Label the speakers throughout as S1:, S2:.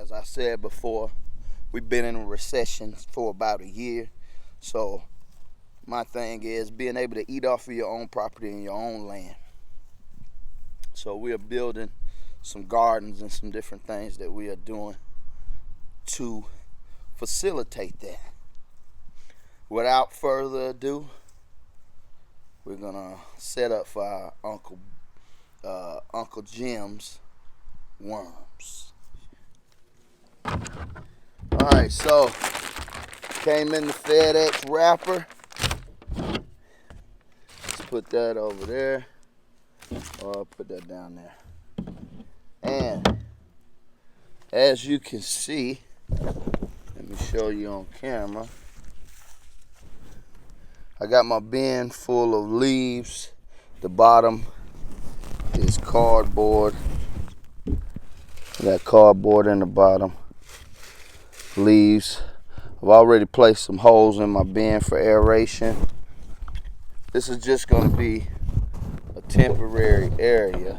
S1: as I said before, we've been in a recession for about a year. So my thing is being able to eat off of your own property and your own land. So we are building some gardens and some different things that we are doing to facilitate that. Without further ado, we're gonna set up for our Uncle Jim's worms. All right, so came in the FedEx wrapper. Let's put that over there, or I'll put that down there. And as you can see, let me show you on camera. I got my bin full of leaves. The bottom is cardboard. I got cardboard in the bottom. Leaves. I've already placed some holes in my bin for aeration. This is just going to be a temporary area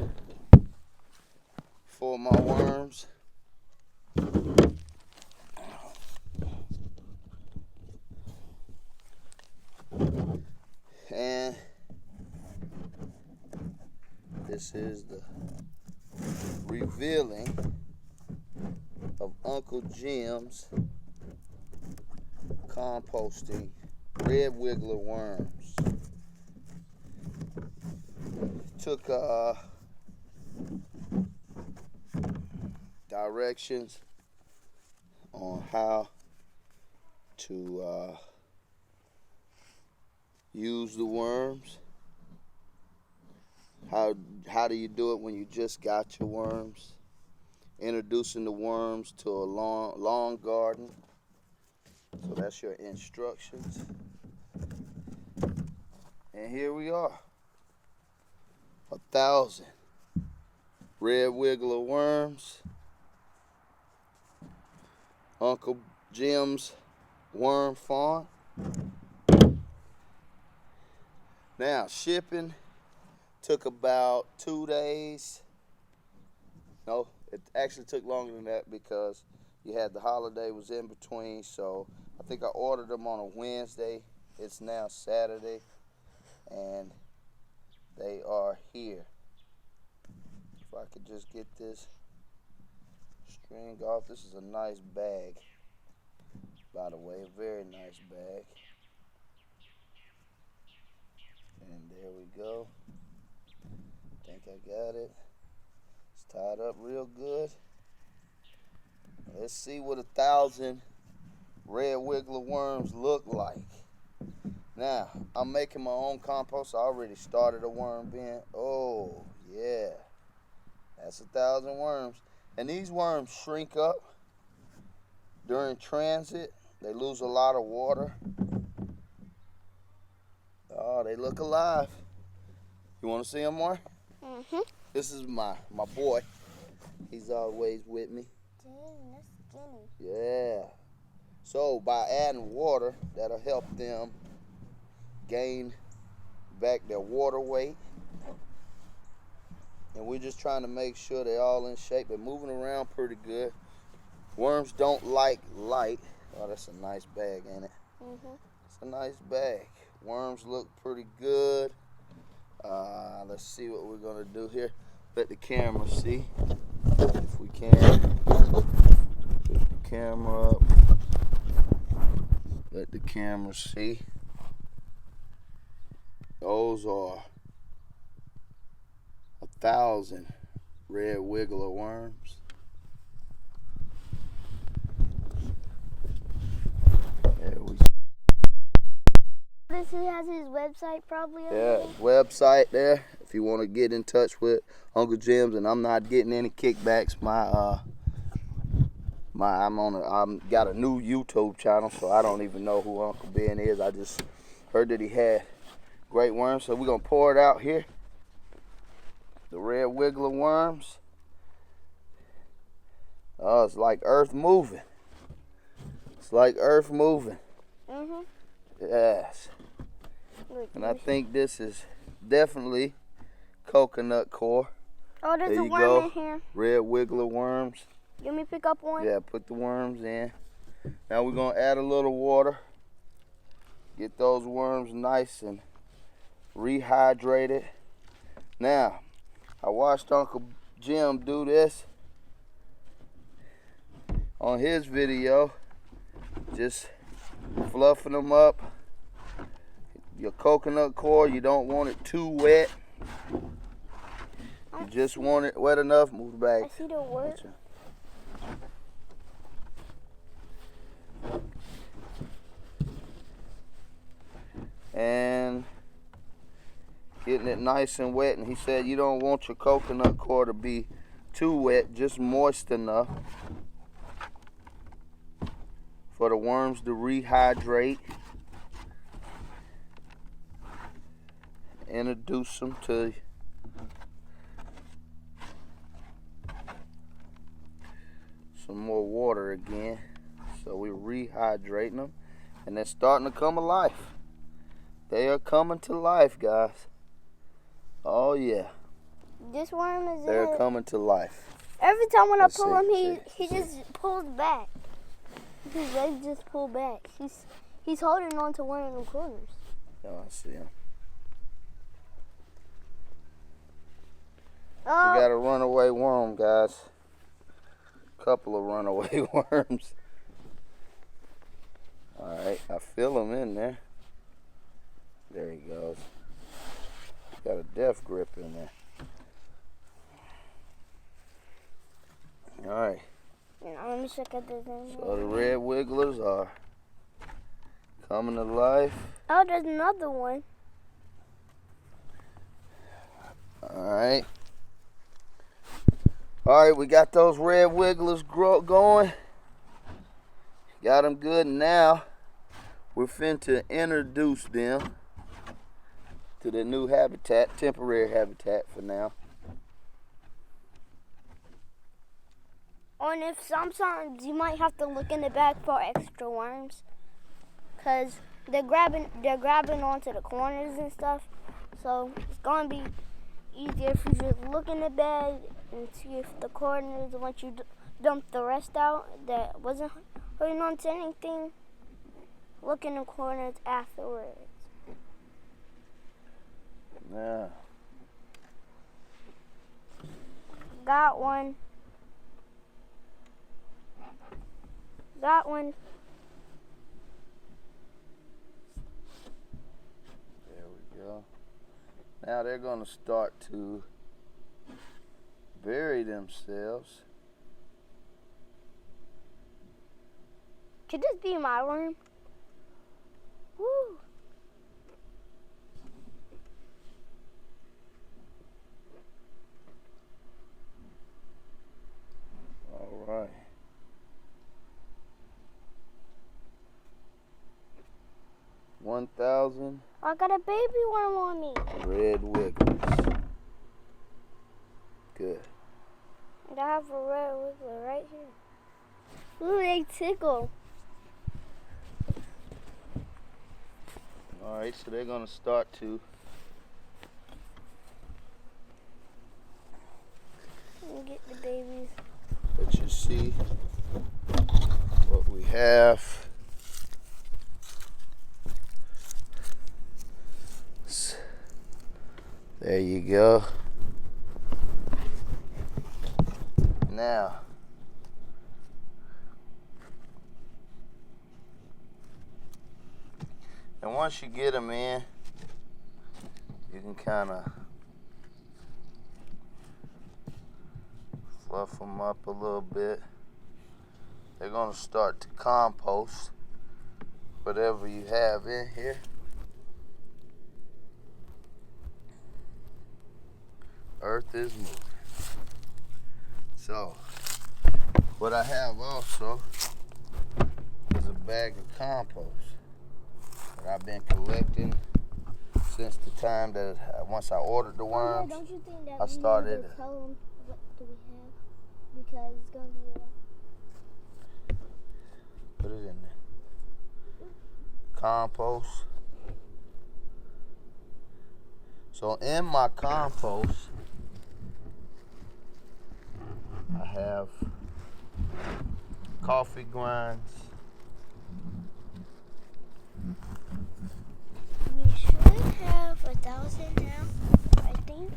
S1: for my worms. And this is the revealing of Uncle Jim's composting red wiggler worms. Took directions on how to use the worms. How do you do it when you just got your worms? Introducing the worms to a lawn garden. So that's your instructions. And here we are. 1,000 red wiggler worms. Uncle Jim's Worm Farm. Now, shipping took about 2 days. No, it actually took longer than that because you had the holiday was in between. So I think I ordered them on a Wednesday. It's now Saturday, and they are here. If I could just get this string off. This is a nice bag, by the way, a very nice bag. And there we go. I think I got it. It's tied up real good. Let's see what 1,000 red wiggler worms look like. Now, I'm making my own compost. I already started a worm bin. Oh, yeah. That's 1,000 worms. And these worms shrink up during transit. They lose a lot of water. Oh, they look alive. You want to see them more? Mm-hmm. This is my boy. He's always with me.
S2: Dang, that's skinny.
S1: Yeah. So by adding water, that'll help them gain back their water weight. And we're just trying to make sure they're all in shape. They're moving around pretty good. Worms don't like light. Oh, that's a nice bag, ain't it? Mm-hmm. It's a nice bag. Worms look pretty good. Let's see what we're gonna do here. Let the camera see, if we can. Put the camera up. Let the camera see. Those are 1,000 red wiggler worms. There we go.
S2: He has his website probably over
S1: there. Website there. If you want to get in touch with Uncle Jim's, and I'm not getting any kickbacks. I'm got a new YouTube channel, so I don't even know who Uncle Ben is. I just heard that he had great worms, so we're gonna pour it out here. The red wiggler worms. Oh, it's like earth moving. It's like earth moving. Mhm. Yes. And I think this is definitely coconut core.
S2: Oh, there's a worm in here.
S1: Red wiggler worms.
S2: Let me pick up one.
S1: Yeah, put the worms in. Now we're gonna add a little water. Get those worms nice and rehydrated. Now, I watched Uncle Jim do this on his video. Just fluffing them up. Your coconut coir, you don't want it too wet. You just want it wet enough. Move the bag.
S2: I see the word.
S1: And getting it nice and wet. And he said you don't want your coconut coir to be too wet, just moist enough for the worms to rehydrate. Introduce them to some more water again. So we're rehydrating them, and they're starting to come alive. They are coming to life, guys. Oh yeah.
S2: This worm is
S1: They're coming to life.
S2: Every time when
S1: Let's
S2: I pull
S1: see,
S2: him, he just pulls back. His legs just pull back. He's holding on to one of the corners.
S1: Oh, I see him. We
S2: Oh,
S1: got a runaway worm, guys. Couple of runaway worms. All right, I feel him in there. There he goes. Got a death grip in there. All right.
S2: now let me check out this thing.
S1: So the red wigglers are coming to life.
S2: Oh, there's another one.
S1: All right. All right, we got those red wigglers going. Got them good. Now we're finna introduce them to the new habitat, temporary habitat for now.
S2: And if sometimes you might have to look in the back for extra worms, cause they're grabbing onto the corners and stuff. So it's gonna be easier if you just look in the bag and see if the corners, once you dump the rest out that wasn't holding on to anything, look in the corners afterwards.
S1: Yeah.
S2: Got one. Got one.
S1: There we go. Now they're gonna start to bury themselves.
S2: Could this be my worm? Woo!
S1: All right. $1,000
S2: I got a baby worm on me.
S1: red wigglers. Good.
S2: And I have a red wiggler right here. Ooh, they tickle.
S1: All right, so they're gonna start to
S2: Let me get the babies.
S1: let you see what we have. There you go. Now, and once you get them in, you can kind of fluff them up a little bit. They're going to start to compost whatever you have in here. Earth is moving. So, what I have also is a bag of compost that I've been collecting since the time that once I ordered the worms.
S2: Don't you think that
S1: I started.
S2: we need to tell them what do we have? Because it's going to be a lot.
S1: Put it in there. Compost. So in my compost, I have coffee grinds.
S2: We should have 1,000 now, I think.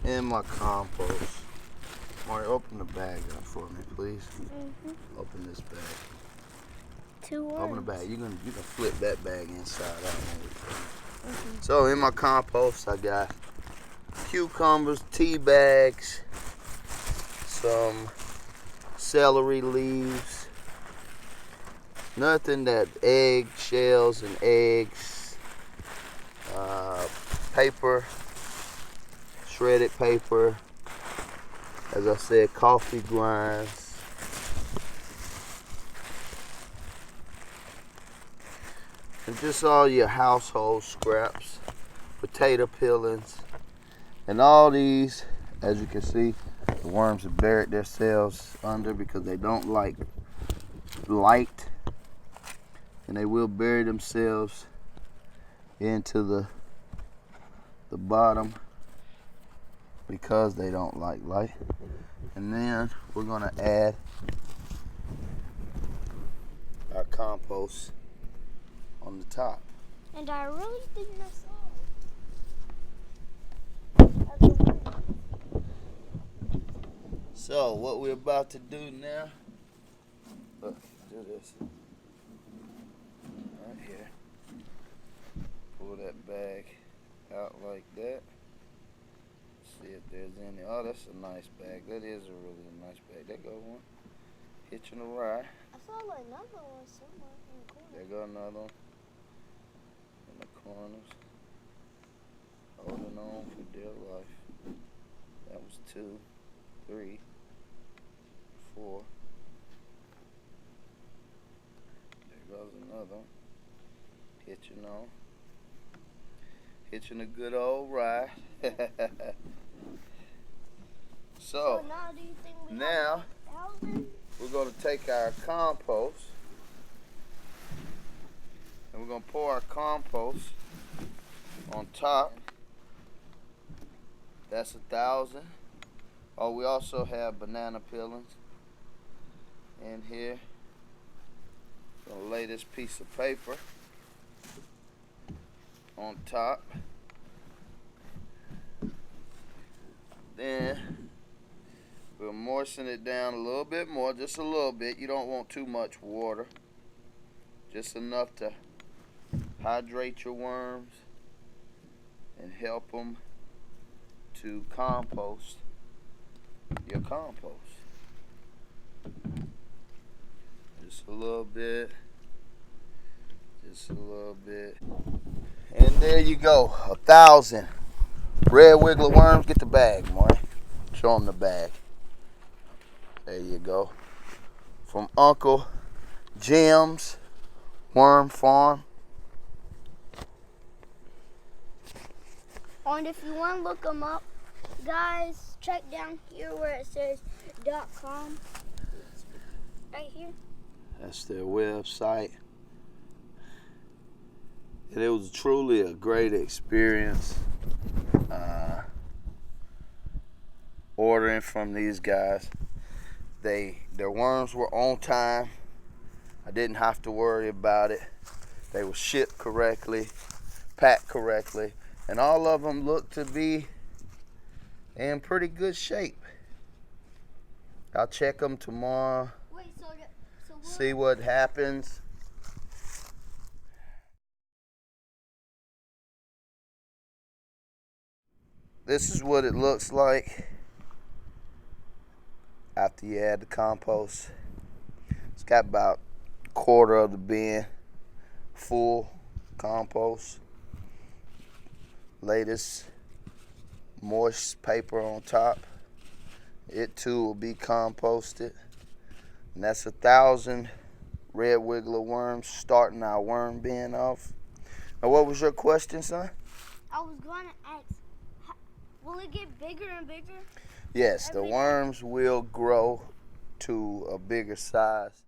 S1: In my compost. Mari, open the bag up for me, please. Open this bag.
S2: 2 worms.
S1: Open the bag. You can flip that bag inside out. So in my compost, I got cucumbers, tea bags, some celery leaves, nothing that egg shells and eggs, paper, shredded paper, as I said, coffee grinds, and just all your household scraps, potato peelings, and all these, as you can see, the worms have buried themselves under because they don't like light, and they will bury themselves into the bottom because they don't like light. And then we're gonna add our compost on the top.
S2: And I really think that's all.
S1: So what we're about to do now, look, do this. Right here. Pull that bag out like that. See if there's any. Oh, that's a nice bag. That is a really nice bag. There go one. Hitching a ride.
S2: I saw another one somewhere in the corner.
S1: There go another one. In the corners. Holding on for dear life. That was 2, 3, 4. There goes another one. Hitching on. Hitching a good old ride. So
S2: now do you think we
S1: now
S2: have 1,000?
S1: we're going to take our compost and we're going to pour our compost on top. That's 1,000. Oh, we also have banana peelings in here. Gonna lay this piece of paper on top. Then we'll moisten it down a little bit more, just a little bit. You don't want too much water, just enough to hydrate your worms and help them to compost your compost. Just a little bit, just a little bit. And there you go, 1,000 red wiggler worms. Get the bag, Maury. Show them the bag. There you go. From Uncle Jim's Worm Farm.
S2: And if you want to look them up, guys, check down here where it says .com. Right here.
S1: That's their website. And it was truly a great experience ordering from these guys. Their worms were on time. I didn't have to worry about it. They were shipped correctly, packed correctly, and all of them look to be in pretty good shape. I'll check them tomorrow,
S2: Wait,
S1: see what happens. This is what it looks like after you add the compost. It's got about a quarter of the bin full compost. Lay this moist paper on top. It too will be composted. And that's 1,000 red wiggler worms starting our worm bin off. Now, what was your question, son?
S2: I was going to ask, will it get bigger and bigger?
S1: Yes, the worms will grow to a bigger size